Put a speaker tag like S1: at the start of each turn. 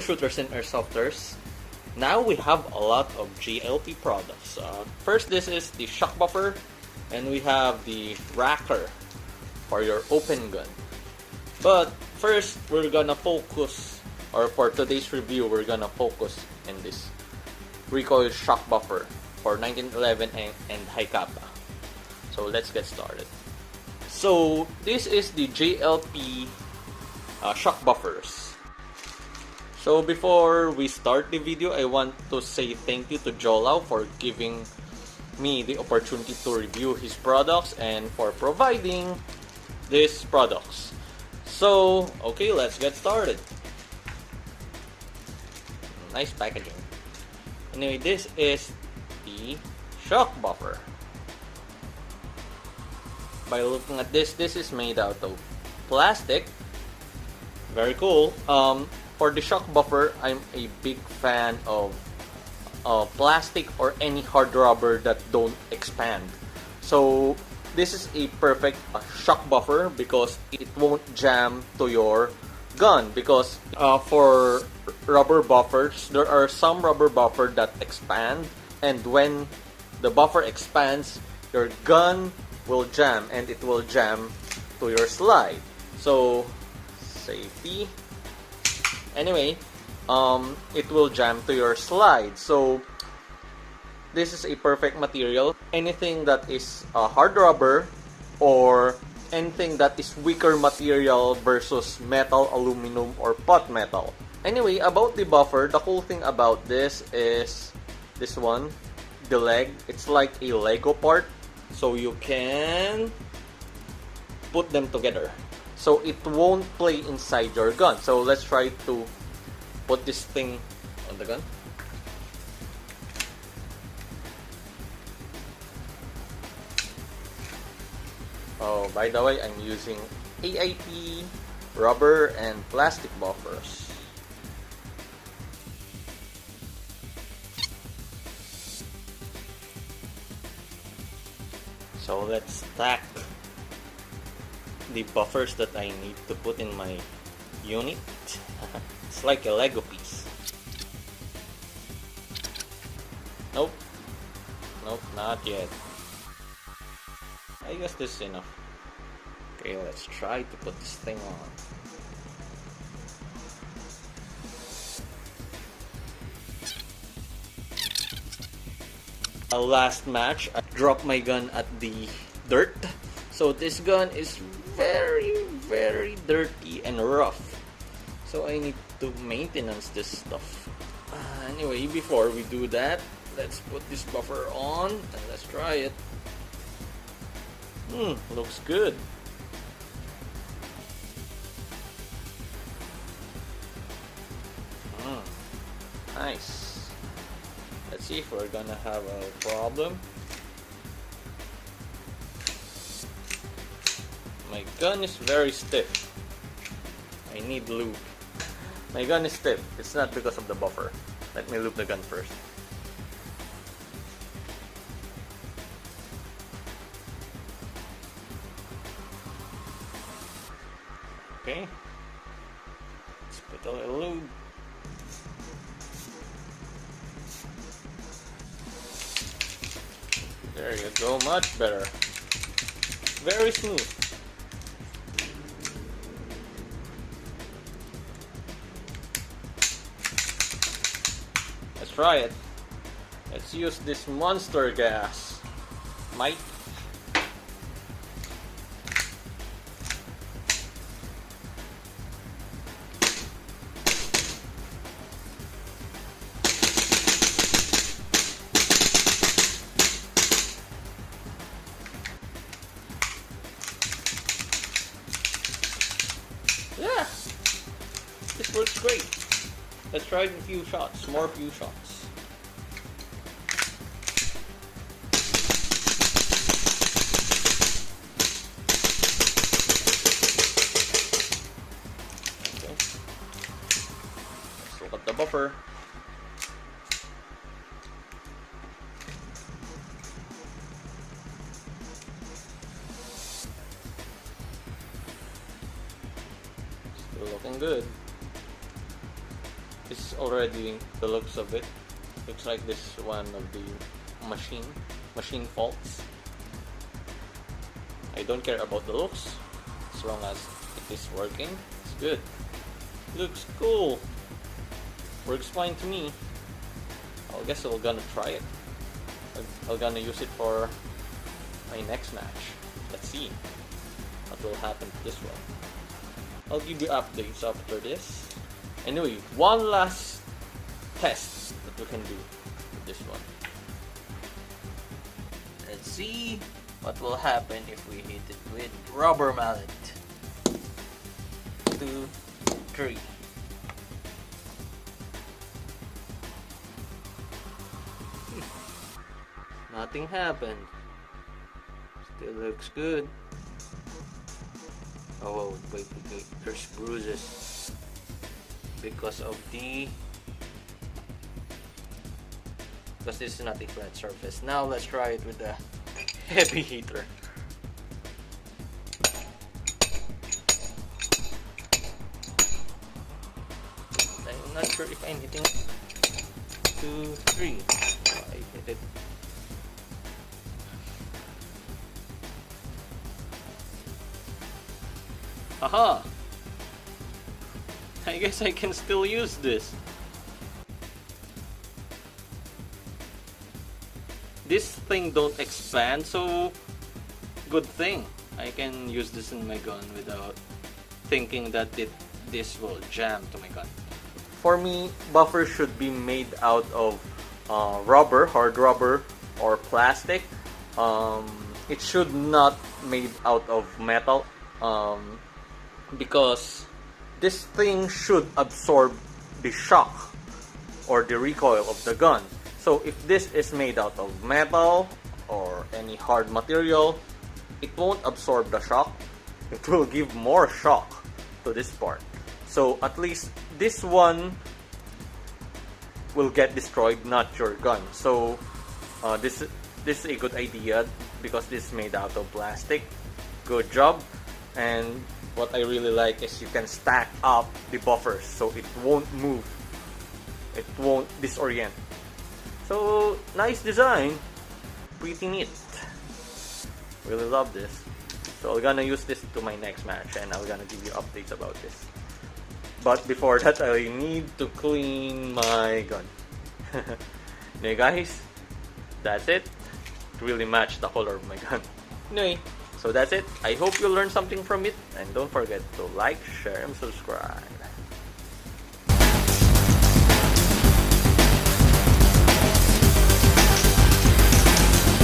S1: troubleshooters and airsofters, now we have a lot of JLP products. First, this is the shock buffer, and we have the racker for your open gun. But first, we're gonna focus, or for today's review, we're gonna focus in this Recoil shock buffer for 1911 and Hi-Capa. So let's get started. So this is the JLP shock buffers. So before we start the video, I want to say thank you to Jolau for giving me the opportunity to review his products and for providing these products. So, okay, let's get started. Nice packaging. Anyway, this is the shock buffer. By looking at this is made out of plastic. Very cool. For the shock buffer, I'm a big fan of plastic or any hard rubber that don't expand. So this is a perfect shock buffer because it won't jam to your gun. Because for rubber buffers, there are some rubber buffer that expand, and when the buffer expands, your gun will jam, and it will jam to your slide. So safety. Anyway, it will jam to your slide. So this is a perfect material. Anything that is hard rubber or anything that is weaker material versus metal, aluminum, or pot metal. Anyway, about the buffer, the cool thing about this is this one, the leg. It's like a Lego part, so you can put them together. So it won't play inside your gun. So let's try to put this thing on the gun. Oh, by the way, I'm using AIP rubber and plastic buffers. So let's stack the buffers that I need to put in my unit. It's like a Lego piece. Nope, not yet. I guess this is enough. Okay, let's try to put this thing on. Last match, I dropped my gun at the dirt. So this gun is very dirty and rough. So I need to maintenance this stuff. Anyway, before we do that, let's put this buffer on and let's try it. Looks good. Nice. Let's see if we're gonna have a problem. My gun is very stiff. I need lube. My gun is stiff. It's not because of the buffer. Let me lube the gun first. Okay. Let's put a little lube. There you go, much better. Very smooth. Let's try it. Let's use this monster gas. Might. Yeah, this works great. Let's try it in a few shots, more few shots. Okay. Let's look at the buffer. Still looking good. This already the looks of it. Looks like this is one of the machine faults. I don't care about the looks as long as it is working. It's good. Looks cool. Works fine to me. I guess I'm gonna try it. I'm gonna use it for my next match. Let's see what will happen to this one. I'll give you updates after this. Anyway, one last test that we can do with this one. Let's see what will happen if we hit it with rubber mallet. 2, 3. Nothing happened. Still looks good. Oh wait, there's bruises because this is not a flat surface. Now let's try it with the heavy heater. I'm not sure if I'm hitting 2, 3. I hit it. Aha! I guess I can still use this. This thing don't expand, so good thing. I can use this in my gun without thinking that this will jam to my gun. For me, buffers should be made out of rubber, hard rubber, or plastic. It should not made out of metal. Because this thing should absorb the shock or the recoil of the gun. So if this is made out of metal or any hard material, it won't absorb the shock. It will give more shock to this part. So at least this one will get destroyed, not your gun. So this is a good idea because this is made out of plastic. Good job. And what I really like is you can stack up the buffers so it won't move. It won't disorient. So, nice design. Pretty neat. Really love this. So, I'm gonna use this to my next match and I'm gonna give you updates about this. But before that, I need to clean my gun. Anyway guys, that's it. It really matched the color of my gun. Anyway, so that's it. I hope you learned something from it. And don't forget to like, share, and subscribe.